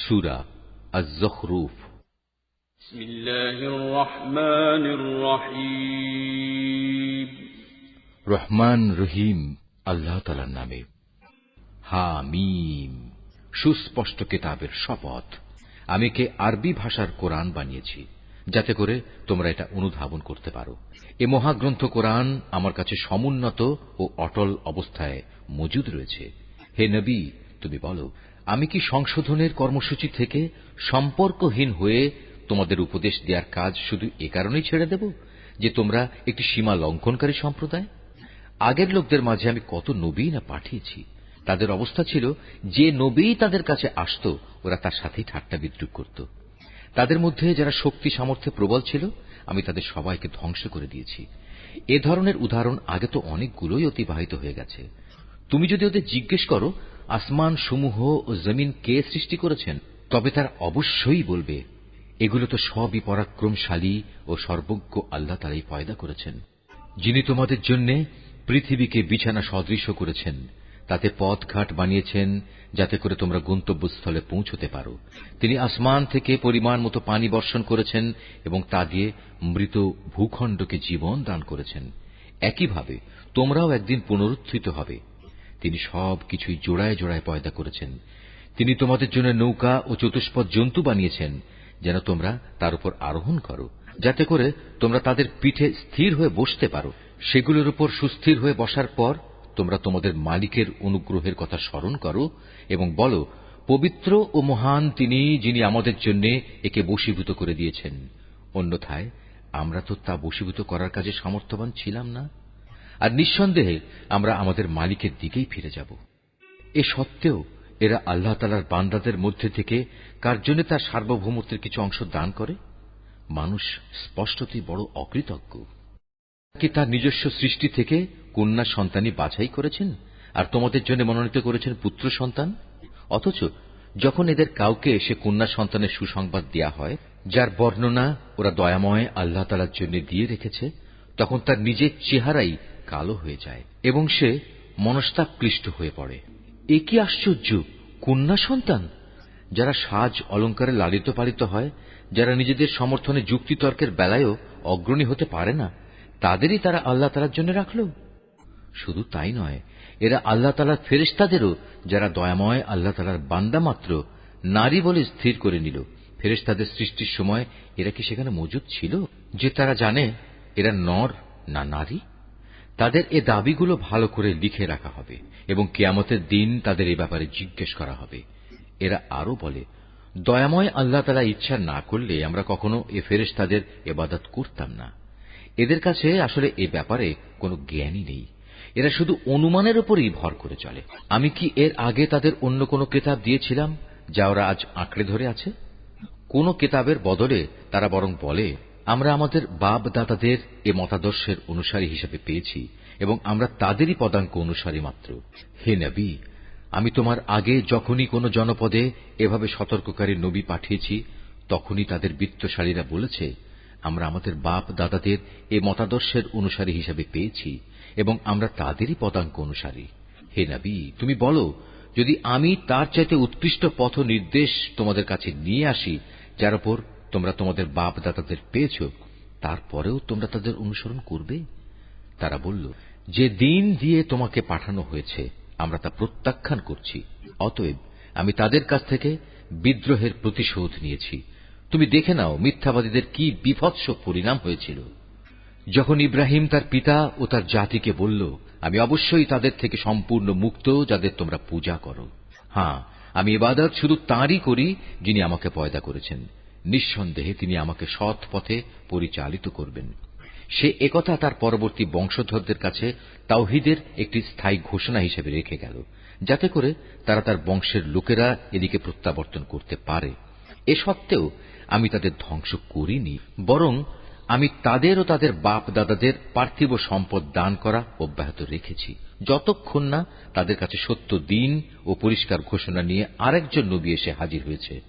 সূরা আয-যুখরুফ। বিসমিল্লাহির রহমানির রহিম। রহমান রহিম আল্লাহ তাআলার নামে। হামিম, সুস্পষ্ট কিতাবের শপথ। আমি কে আরবি ভাষার কোরআন বানিয়েছি যাতে করে তোমরা এটা অনুধাবন করতে পারো। এ মহাগ্রন্থ কোরআন আমার কাছে সমুন্নত ও অটল অবস্থায় মজুদ রয়েছে। হে নবী, তুমি বলো, আমি কি সংশোধনের কর্মসূচি থেকে সম্পর্কহীন হয়ে তোমাদের উপদেশ দেওয়ার কাজ শুধু এ কারণেই ছেড়ে দেব যে তোমরা একটি সীমা লঙ্ঘনকারী সম্প্রদায়? আগের লোকদের মাঝে আমি কত নবী না পাঠিয়েছি। তাদের অবস্থা ছিল, যে নবী তাদের কাছে আসত ওরা তার সাথেই ঠাট্টা বিদ্রুপ করত। তাদের মধ্যে যারা শক্তি সামর্থ্যে প্রবল ছিল আমি তাদের সবাইকে ধ্বংস করে দিয়েছি। এ ধরনের উদাহরণ আগে তো অনেকগুলোই অতিবাহিত হয়ে গেছে। তুমি যদি ওদের জিজ্ঞেস করো আসমান সমূহ ও জমিন কে সৃষ্টি করেছেন, তবে তারা অবশ্যই বলবে, এগুলো তো সবই পরাক্রমশালী ও সর্বজ্ঞ আল্লাহ তাআলাই পয়দা করেছেন, যিনি তোমাদের জন্য পৃথিবীকে বিছানা সদৃশ করেছেন, তাতে পথঘাট বানিয়েছেন যাতে করে তোমরা গন্তব্যস্থলে পৌঁছতে পারো। তিনি আসমান থেকে পরিমাণ মতো পানি বর্ষণ করেছেন এবং তা দিয়ে মৃত ভূখণ্ডকে জীবন দান করেছেন। একইভাবে তোমরাও একদিন পুনরুত্থিত হবে। তিনি সব কিছুই জোড়ায় জোড়ায় পয়দা করেছেন। তিনি তোমাদের জন্য নৌকা ও চতুষ্পদ জন্তু বানিয়েছেন যেন তোমরা তার উপর আরোহণ করো, যাতে করে তোমরা তাদের পিঠে স্থির হয়ে বসতে পারো। সেগুলোর উপর সুস্থির হয়ে বসার পর তোমরা তোমাদের মালিকের অনুগ্রহের কথা স্মরণ করো এবং বলো, পবিত্র ও মহান তিনি, যিনি আমাদের জন্য একে বশীভূত করে দিয়েছেন। অন্যথায় আমরা তো তা বশীভূত করার কাজে সামর্থ্যবান ছিলাম না। আর নিঃসন্দেহে আমরা আমাদের মালিকের দিকেই ফিরে যাব। এ সত্ত্বেও এরা আল্লাহ তাআলার বান্দাদের মধ্যে থেকে কার জন্য তার সার্বভৌমত্বের কিছু অংশ দান করে? মানুষ স্পষ্টতই বড় অকৃতজ্ঞ। কি তার নিজস্ব সৃষ্টি থেকে কন্যা সন্তানই বাছাই করেছেন আর তোমাদের জন্য মনোনীত করেছেন পুত্র সন্তান? অথচ যখন এদের কাউকে সে কন্যা সন্তানের সুসংবাদ দেয়া হয়, যার বর্ণনা ওরা দয়াময় আল্লাহ তাআলার জন্য দিয়ে রেখেছে, তখন তার নিজের চেহারাই কালো হয়ে যায় এবং সে মনস্তাপক্লিষ্ট হয়ে পড়ে। এ কি আশ্চর্য! কন্যা সন্তান, যারা সাজ অলঙ্কারে লালিত পালিত হয়, যারা নিজেদের সমর্থনে যুক্তিতর্কের বেলায়ও অগ্রণী হতে পারে না, তাদেরই তারা আল্লাহ তাআলার জন্য রাখল। শুধু তাই নয়, এরা আল্লাহ তাআলার ফেরেশতাদেরও, যারা দয়াময় আল্লাহ তাআলার বান্দা মাত্র, নারী বলে স্থির করে নিল। ফেরেশতাদের সৃষ্টির সময় এরা কি সেখানে মজুদ ছিল যে তারা জানে এরা নর না নারী? তাদের এ দাবিগুলো ভালো করে লিখে রাখা হবে এবং কিয়ামতের দিন তাদের এ ব্যাপারে জিজ্ঞেস করা হবে। এরা আরো বলে, দয়াময় আল্লাহ তাআলা ইচ্ছা না করলে আমরা কখনো এ ফেরেশতাদের ইবাদত করতাম না। এদের কাছে আসলে এ ব্যাপারে কোনো জ্ঞানই নেই। এরা শুধু অনুমানের উপরই ভর করে চলে। আমি কি এর আগে তাদের অন্য কোনো কিতাব দিয়েছিলাম যা ওরা আজ আঁকড়ে ধরে আছে? কোন কিতাবের বদলে তারা বরং বলে, আমরা আমাদের বাপ দাদাদের এ মতাদর্শের অনুসারী হিসেবে পেয়েছি এবং আমরা তাদেরই পদাঙ্ক অনুসারী মাত্র। হে নবী, আমি তোমার আগে যখনই কোন জনপদে এভাবে সতর্ককারী নবী পাঠিয়েছি, তখনই তাদের বিত্তশালীরা বলেছে, আমরা আমাদের বাপ দাদাদের এ মতাদর্শের অনুসারী হিসেবে পেয়েছি এবং আমরা তাদেরই পদাঙ্ক অনুসারী। হে নবী, তুমি বলো, যদি আমি তার চাইতে উৎকৃষ্ট পথ নির্দেশ তোমাদের কাছে নিয়ে আসি যার উপর তোমরা তোমাদের বাপ দাদাদের পেয়েছ, তারপরেও তোমরা তাদের অনুসরণ করবে? তারা বলল, যে দিন দিয়ে তোমাকে পাঠানো হয়েছে আমরা তা প্রত্যাখ্যান করছি। অতএব আমি তাদের কাছ থেকে বিদ্রোহের প্রতিশোধ নিয়েছি। তুমি দেখে নাও মিথ্যাবাদীদের কি বিভৎস পরিণাম হয়েছিল। যখন ইব্রাহিম তার পিতা ও তার জাতিকে বলল, আমি অবশ্যই তাদের থেকে সম্পূর্ণ মুক্ত যাদের তোমরা পূজা করো। হ্যাঁ, আমি ইবাদত শুধু তাঁরই করি যিনি আমাকে পয়দা করেছেন। নিঃসন্দেহে তিনি আমাকে সৎ পথে পরিচালিত করবেন। সে একথা তার পরবর্তী বংশধরদের কাছে তাওহীদের একটি স্থায়ী ঘোষণা হিসেবে রেখে গেল, যাতে করে তারা তার বংশের লোকেরা এদিকে প্রত্যাবর্তন করতে পারে। এ সত্ত্বেও আমি তাদের ধ্বংস করিনি, বরং আমি তাদের ও তাদের বাপ দাদাদের পার্থিব সম্পদ দান করা অব্যাহত রেখেছি, যতক্ষণ না তাদের কাছে সত্য দিন ও পরিষ্কার ঘোষণা নিয়ে আরেকজন নবী এসে হাজির হয়েছে।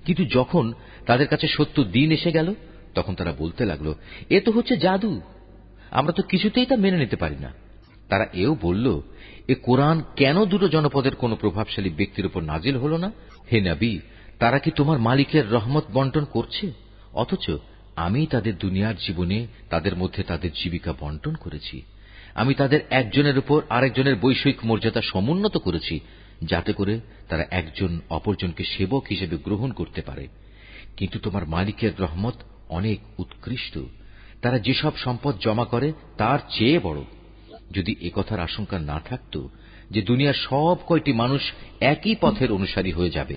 কিন্তু যখন তাদের কাছে সত্য দিন এসে গেল, তখন তারা বলতে লাগলো, এ তো হচ্ছে জাদু, আমরা তো কিছুতেই তা মেনে নিতে পারি না। তারা এও বলল, এ কোরআন কেন দুটো জনপদের কোন প্রভাবশালী ব্যক্তির উপর নাজিল হল না? হে নবী, তারা কি তোমার মালিকের রহমত বন্টন করছে? অথচ আমি তাদের দুনিয়ার জীবনে তাদের মধ্যে তাদের জীবিকা বন্টন করেছি। আমি তাদের একজনের উপর আরেকজনের বৈষয়িক মর্যাদা সমুন্নত করেছি, যাতে করে তারা একজন অপরজনকে সেবক হিসেবে গ্রহণ করতে পারে। কিন্তু তোমার মালিকের রহমত অনেক উৎকৃষ্ট। তারা যেসব সম্পদ জমা করে তার চেয়ে বড়। যদি একথার আশঙ্কা না থাকত যে দুনিয়ার সব কয়টি মানুষ একই পথের অনুসারী হয়ে যাবে,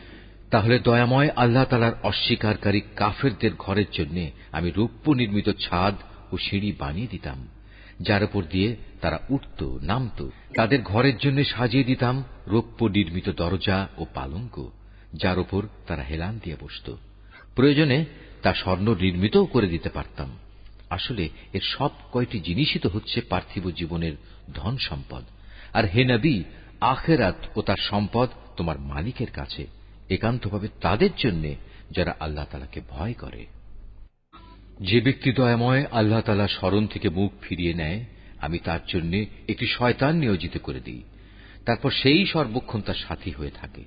তাহলে দয়াময় আল্লাহ তাআলার অস্বীকারী কাফেরদের ঘরের জন্য আমি রৌপ্য নির্মিত ছাদ ও সিঁড়ি বানিয়ে দিতাম, যার উপর দিয়ে তারা উঠত নামত। তাদের ঘরের জন্য সাজিয়ে দিতাম রৌপ্য নির্মিত দরজা ও পালঙ্ক, যার উপর তারা হেলান দিয়ে বসত। প্রয়োজনে তা স্বর্ণ নির্মিতও করে দিতে পারতাম। আসলে এর সব কয়টি জিনিসই তো হচ্ছে পার্থিব জীবনের ধন সম্পদ। আর হে নবী, আখিরাত ও তার সম্পদ তোমার মালিকের কাছে, একান্তভাবে তাদের জন্য যারা আল্লাহ তাআলাকে ভয় করে। যে ব্যক্তি দয়াময় আল্লাহ তাআলা স্মরণ থেকে মুখ ফিরিয়ে নেয়, আমি তার জন্য একটি শয়তান নিয়োজিত করে দিই। তারপর সেই সর্বক্ষণ তার সাথী হয়ে থাকে।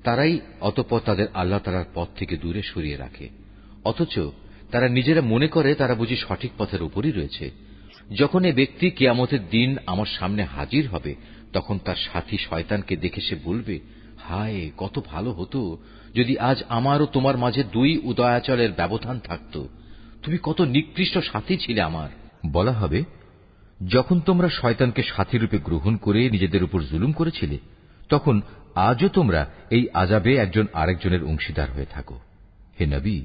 তারাই অতঃপর তাদের আল্লাহ তাআলার পথ থেকে দূরে সরিয়ে রাখে। অথচ তারা নিজেরা মনে করে তারা বুঝি সঠিক পথের উপরই রয়েছে। যখন এ ব্যক্তি কিয়ামতের দিন আমার সামনে হাজির হবে, তখন তার সাথী শয়তানকে দেখে সে বলবে, হায়, কত ভালো হতো যদি আজ আমার ও তোমার মাঝে দুই উদয়াচলের ব্যবধান থাকত। তুমি কত নিকৃষ্ট সাথী ছিলে আমার। বলা হবে, যখন তোমরা শয়তানকে সাথী রূপে গ্রহণ করে নিজেদের উপর জুলুম করেছিলে, তখন আজও তোমরা এই আযাবে একজন আরেকজনের অংশীদার হয়ে থাকো। হে নবী,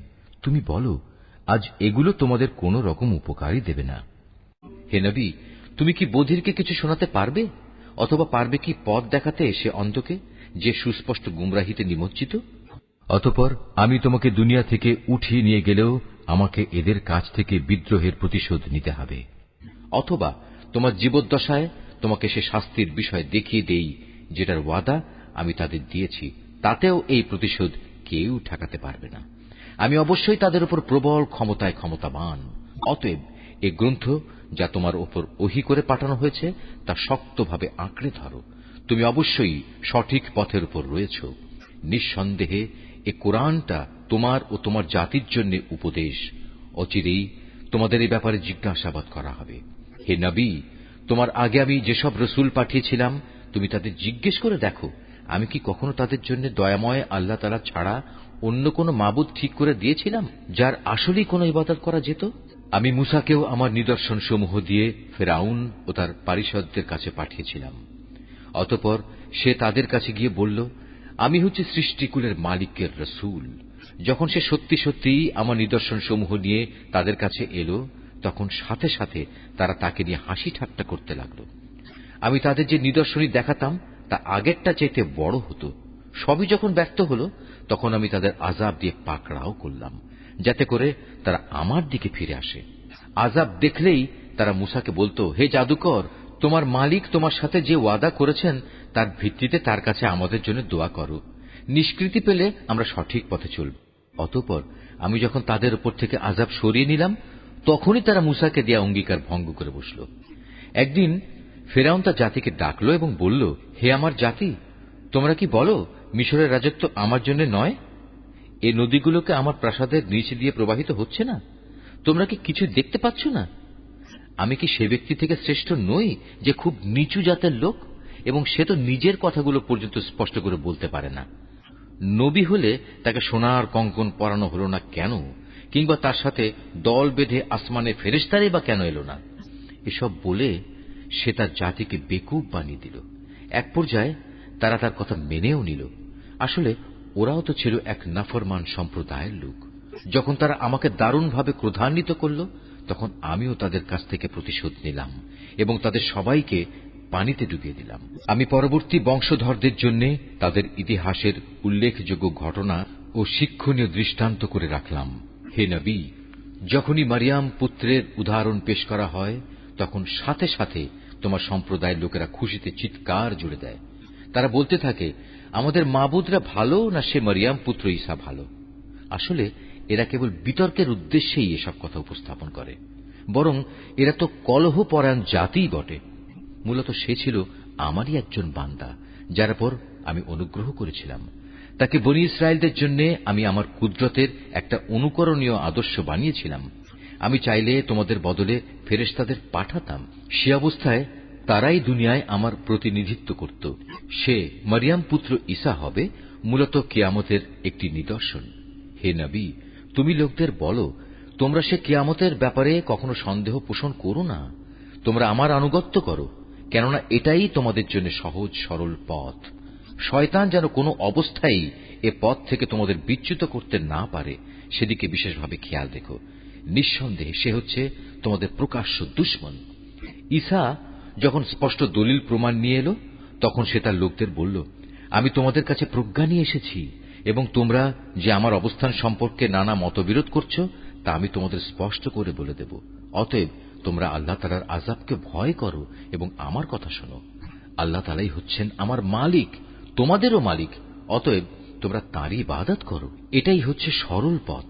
তুমি বলো, আজ এগুলো তোমাদের কোন রকম উপকারই দেবে না। হে নবী, তুমি কি বধিরকে কিছু শোনাতে পারবে? অথবা পারবে কি পথ দেখাতে সে অন্ধকে, যে সুস্পষ্ট গুমরাহিতে নিমজ্জিত? অতঃপর আমি তোমাকে দুনিয়া থেকে উঠিয়ে নিয়ে গেলেও আমাকে এদের কাছ থেকে বিদ্রোহের প্রতিশোধ নিতে হবে। অথবা তোমার জীবদ্দশায় তোমাকে সে শাস্তির বিষয় দেখিয়ে দেই, যেটার ওয়াদা আমি তাদের দিয়েছি, তাতেও এই প্রতিশোধ কেউ ঠেকাতে পারবে না। আমি অবশ্যই তাদের উপর প্রবল ক্ষমতায় ক্ষমতাবান। অতএব এ গ্রন্থ যা তোমার উপর ওহী করে পাঠানো হয়েছে তা শক্তভাবে আঁকড়ে ধরো। তুমি অবশ্যই সঠিক পথের উপর রয়েছ। নিঃসন্দেহে এ কোরআনটা তোমার ও তোমার জাতির জন্য উপদেশ। অচিরেই তোমাদের এই ব্যাপারে জিজ্ঞাসাবাদ করা হবে। হে নবী, তোমার আগে আমি যেসব রসুল পাঠিয়েছিলাম, তুমি তাদের জিজ্ঞেস করে দেখো, আমি কি কখনো তাদের জন্য দয়াময় আল্লাহ তাআলা ছাড়া অন্য কোন মাবুদ ঠিক করে দিয়েছিলাম, যার আসলেই কোন ইবাদত করা যেত? আমি মূসাকেও আমার নিদর্শন সমূহ দিয়ে ফিরআউন ও তার পারিষদদের কাছে পাঠিয়েছিলাম। অতঃপর সে তাদের কাছে গিয়ে বলল, আমি হচ্ছে সৃষ্টিকুলের মালিকের রসুল। যখন সে সত্যি সত্যি আমার নিদর্শন সমূহ নিয়ে তাদের কাছে এলো, তখন সাথে সাথে তারা তাকে নিয়ে হাসি ঠাট্টা করতে লাগল। আমি তাদের যে নিদর্শনী দেখাতাম তা আগেরটা চাইতে বড় হতো। সবই যখন ব্যর্থ হল, তখন আমি তাদের আযাব দিয়ে পাকড়াও করলাম, যাতে করে তারা আমার দিকে ফিরে আসে। আযাব দেখলেই তারা মূসাকে বলতো, হে জাদুকর, তোমার মালিক তোমার সাথে যে ওয়াদা করেছেন তার ভিত্তিতে তার কাছে আমাদের জন্য দোয়া করো। নিষ্কৃতি পেলে আমরা সঠিক পথে চলব। অতঃপর আমি যখন তাদের উপর থেকে আযাব সরিয়ে নিলাম, তখনই তারা মূসাকে দেয়া অঙ্গীকার ভঙ্গ করে বসল। একদিন ফিরআউন তার জাতিকে ডাকল এবং বলল, হে আমার জাতি, তোমরা কি বলো মিশরের রাজত্ব আমার জন্য নয়? এই নদীগুলোকে আমার প্রাসাদের নিচে দিয়ে প্রবাহিত হচ্ছে না? তোমরা কি কিছু দেখতে পাচ্ছ না? আমি কি সে ব্যক্তি থেকে শ্রেষ্ঠ নই যে খুব নিচু জাতের লোক, এবং সে তো নিজের কথাগুলো পর্যন্ত স্পষ্ট করে বলতে পারে না? নবী হলে তাকে সোনার কঙ্কন পরানো হল না কেন, কিংবা তার সাথে দল বেঁধে আসমানে ফেরেশতারাই বা কেন এলো না? এসব বলে সে তার জাতিকে বেকুব বানিয়ে দিল। এক পর্যায়ে তারা তার কথা মেনেও নিল। আসলে ওরাও তো ছিল এক নাফরমান সম্প্রদায়ের লোক। যখন তারা আমাকে দারুণভাবে ক্রোধান্বিত করল, তখন আমিও তাদের কাছ থেকে প্রতিশোধ নিলাম এবং তাদের সবাইকে পানিতে ডুবিয়ে দিলাম। আমি পরবর্তী বংশধরদের জন্য তাদের ইতিহাসের উল্লেখযোগ্য ঘটনা ও শিক্ষণীয় দৃষ্টান্ত করে রাখলাম। হে নবী, যখনই মারিয়াম পুত্রের উদাহরণ পেশ করা হয়, তখন সাথে সাথে তোমার সম্প্রদায়ের লোকেরা খুশিতে চিৎকার জুড়ে দেয়। তারা বলতে থাকে, আমাদের মাবুদরা ভালো না সে মারিয়াম পুত্র ঈসা ভালো? আসলে এরা কেবল বিতর্কের উদ্দেশ্যেই এসব কথা উপস্থাপন করে। বরং এরা তো কলহপরায়ণ জাতিই বটে। মূলত সে ছিল আমারই একজন বান্দা, যার উপর আমি অনুগ্রহ করেছিলাম। তাকে বনী ইসরায়েলদের জন্য আমি আমার কুদরতের একটা অনুকরণীয় আদর্শ বানিয়েছিলাম। আমি চাইলে তোমাদের বদলে ফেরেশতাদের পাঠাতাম। সে অবস্থায় তারাই দুনিয়ায় আমার প্রতিনিধিত্ব করত। সে মরিয়ম পুত্র ঈসা হবে মূলত কিয়ামতের একটি নিদর্শন। হে নবী, তুমি লোকদের বলো, তোমরা সে কিয়ামতের ব্যাপারে কখনো সন্দেহ পোষণ করো না। তোমরা আমার আনুগত্য করো, কেননা এটাই তোমাদের জন্য সহজ সরল পথ। শয়তান যেন কোনো অবস্থায় এ পথ থেকে তোমাদের বিচ্যুত করতে না পারে, সেদিকে বিশেষভাবে খেয়াল রেখো। নিঃসন্দেহে সে হচ্ছে তোমাদের প্রকাশ্য দুশমন। ঈসা যখন স্পষ্ট দলিল প্রমাণ নিয়ে এলো, তখন সে তার লোকদের বলল, আমি তোমাদের কাছে প্রজ্ঞা নিয়ে এসেছি এবং তোমরা যে আমার অবস্থান সম্পর্কে নানা মতবিরোধ করছ তা আমি তোমাদের স্পষ্ট করে বলে দেব। অতএব তোমরা আল্লাহ তাআলার আযাবকে ভয় করো এবং আমার কথা শোনো। আল্লাহ তাআলাই হচ্ছেন আমার মালিক, তোমাদেরও মালিক। অতএব তোমরা তাঁরই ইবাদত করো। এটাই হচ্ছে সরল পথ।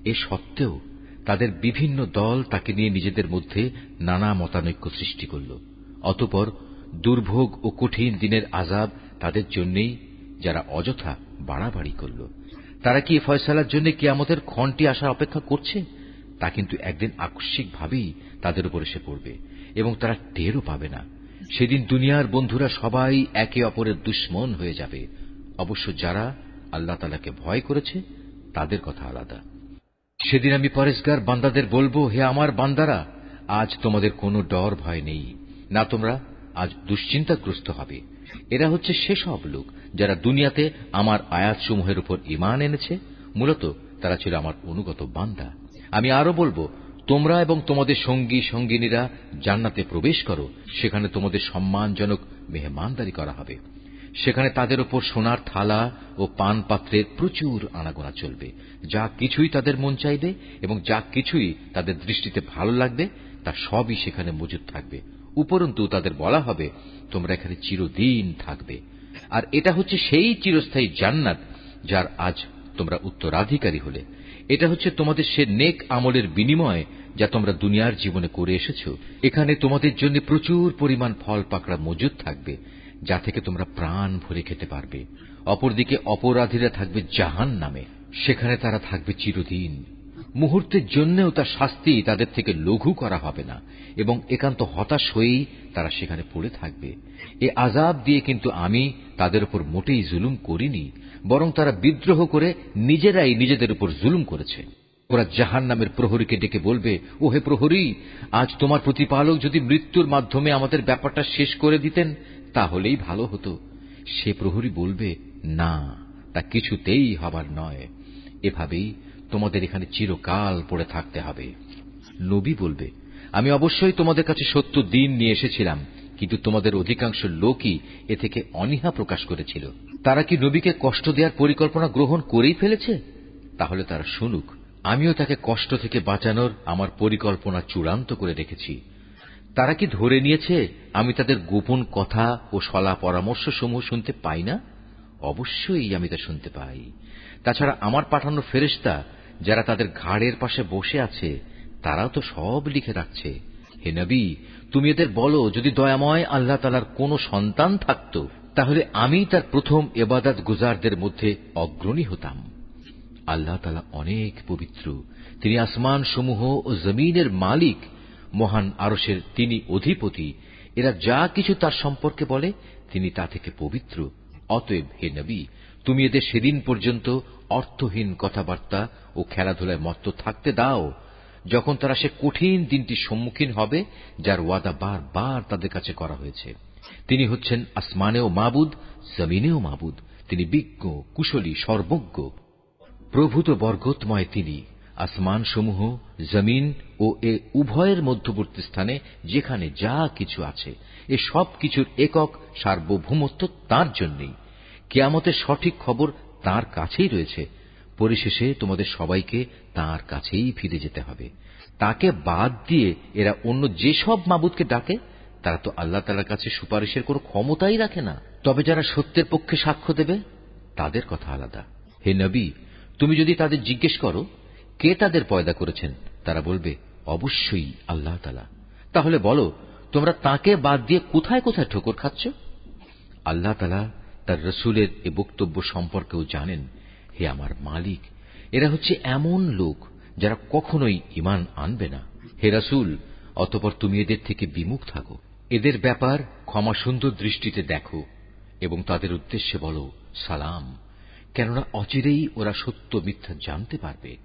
এ সত্ত্বেও তাদের বিভিন্ন দল তাকে নিয়ে নিজেদের মধ্যে নানা মতানৈক্য সৃষ্টি করল। অতঃপর দুর্ভোগ ও কঠিন দিনের আযাব তাদের জন্যই, যারা অযথা বাড়াবাড়ি করল। তারা কি ফয়সালার জন্য কিয়ামতের ক্ষণটি আসার অপেক্ষা করছে? তা কিন্তু একদিন আকস্মিকভাবেই তাদের উপর এসে পড়বে এবং তারা টেরও পাবে না। সেদিন দুনিয়ার বন্ধুরা সবাই একে অপরের দুশমন হয়ে যাবে। অবশ্য যারা আল্লাহ তাআলাকে ভয় করেছে তাদের কথা আলাদা। সেদিন আমি পরেজগার বান্দাদের বলবো, হে আমার বান্দারা, আজ তোমাদের কোনো ডর ভয় নেই, না তোমরা আজ দুশ্চিন্তাগ্রস্ত হবে। এরা হচ্ছে সেসব লোক যারা দুনিয়াতে আমার আয়াতসমূহের উপর ঈমান এনেছে। মূলত তারা ছিল আমার অনুগত বান্দা। আমি আরো বলবো, তোমরা এবং তোমাদের সঙ্গী সঙ্গিনীরা জান্নাতে প্রবেশ করো। সেখানে তোমাদের সম্মানজনক মেহমানদারি করা হবে। সেখানে তাদের উপর সোনার থালা ও পান পাত্রের প্রচুর আনাগোনা চলবে। যা কিছুই তাদের মন চাইবে এবং যা কিছুই তাদের দৃষ্টিতে ভালো লাগবে তা সবই সেখানে মজুদ থাকবে। উপরন্তু তাদের বলা হবে, তোমরা এখানে চিরদিন থাকবে। আর এটা হচ্ছে সেই চিরস্থায়ী জান্নাত যার আজ তোমরা উত্তরাধিকারী হলে। এটা হচ্ছে তোমাদের সে নেক আমলের বিনিময় যা তোমরা দুনিয়ার জীবনে করে এসেছো। এখানে তোমাদের জন্য প্রচুর পরিমাণ ফল পাকড়া মজুদ থাকবে, যা থেকে তোমরা প্রাণ ভরে খেতে পারবে। অপরদিকে অপরাধীরা থাকবে জাহান্নামে। সেখানে তারা থাকবে চিরদিন। মুহূর্তের জন্যও তার শাস্তি তাদের থেকে লঘু করা হবে না এবং একান্ত হতাশ হয়েই তারা সেখানে পড়ে থাকবে। এ আযাব দিয়ে কিন্তু আমি তাদের উপর মোটেই জুলুম করিনি, বরং তারা বিদ্রোহ করে নিজেরাই নিজেদের উপর জুলুম করেছে। ওরা জাহান্নামের প্রহরীকে ডেকে বলবে, ও হে প্রহরী, আজ তোমার প্রতিপালক যদি মৃত্যুর মাধ্যমে আমাদের ব্যাপারটা শেষ করে দিতেন তাহলেই ভালো হতো। সে প্রহরী বলবে, না, তা কিছুতেই হবার নয়। এভাবেই তোমাদের এখানে চিরকাল পড়ে থাকতে হবে। নবী বলবে, আমি অবশ্যই তোমাদের কাছে সত্য দিন নিয়ে এসেছিলাম, কিন্তু তোমাদের অধিকাংশ লোকই এ থেকে অনীহা প্রকাশ করেছিল। তারা কি নবীকে কষ্ট দেওয়ার পরিকল্পনা গ্রহণ করেই ফেলেছে? তাহলে তারা শুনুক, আমিও তাকে কষ্ট থেকে বাঁচানোর আমার পরিকল্পনা চূড়ান্ত করে রেখেছি। তারা কি ধরে নিয়েছে আমি তাদের গোপন কথা ও সলা পরামর্শ সমূহ শুনতে পাই না? অবশ্যই আমি তা শুনতে পাই। তাছাড়া আমার পাঠানো ফেরেশতা যারা তাদের ঘাড়ের পাশে বসে আছে তারাও তো সব লিখে রাখছে। হে নবী, তুমি এদের বলো, যদি দয়াময় আল্লাহ তাআলার কোন সন্তান থাকত তাহলে আমি তার প্রথম ইবাদত গুজারদের মধ্যে অগ্রণী হতাম। আল্লাহ তাআলা অনেক পবিত্র। তিনি আসমান সমূহ ও জমিনের মালিক। মহান আরশের তিনি অধিপতি। এরা যা কিছু তার সম্পর্কে বলে তিনি তা থেকে পবিত্র। অতএব হে নবী, তুমি এদের সেদিন পর্যন্ত অর্থহীন কথাবার্তা ও খেলাধুলায় মত্ত থাকতে দাও, যখন তারা সে কঠিন দিনটির সম্মুখীন হবে যার ওয়াদা বারবার তাদের কাছে করা হয়েছে। তিনি হচ্ছেন আসমানেও মাবুদ, জমিনেও মাবুদ। তিনি বিজ্ঞ, কুশলী, সর্বজ্ঞ। প্রভূত বরকতময় তিনি। আসমান সমূহ, জমিন ও এ উভয়ের মধ্যবর্তী স্থানে যেখানে যা কিছু আছে, এ সব কিছুর একক সার্বভৌমত্ব তাঁর জন্যই। কিয়ামতের সঠিক খবর তাঁর কাছেই রয়েছে। পরিশেষে তোমাদের সবাইকে তাঁর কাছেই ফিরে যেতে হবে। তাকে বাদ দিয়ে এরা অন্য যেসব মাবুদকে ডাকে তারা তো আল্লাহ তাআলার কাছে সুপারিশের কোনো ক্ষমতাই রাখে না। তবে যারা সত্যের পক্ষে সাক্ষ্য দেবে তাদের কথা আলাদা। হে নবী, তুমি যদি তাদের জিজ্ঞেস করো কে তাদের পয়দা করেছেন, তারা বলবে, অবশ্যই আল্লাহ তাআলা। তাহলে বলো, তোমরা তাকে বাদ দিয়ে কোথায় কোথায় ঠোকর খাচ্ছ? আল্লাহ তাআলা তার রসুলের এ বক্তব্য সম্পর্কেও জানেন, হে আমার মালিক, এরা হচ্ছে এমন লোক যারা কখনোই ঈমান আনবে না। হে রসুল, অতঃপর তুমি এদের থেকে বিমুখ থাকো, এদের ব্যাপার ক্ষমা সুন্দর দৃষ্টিতে দেখো এবং তাদের উদ্দেশ্যে বলো সালাম, কেননা অচিরেই ওরা সত্য মিথ্যা জানতে পারবে।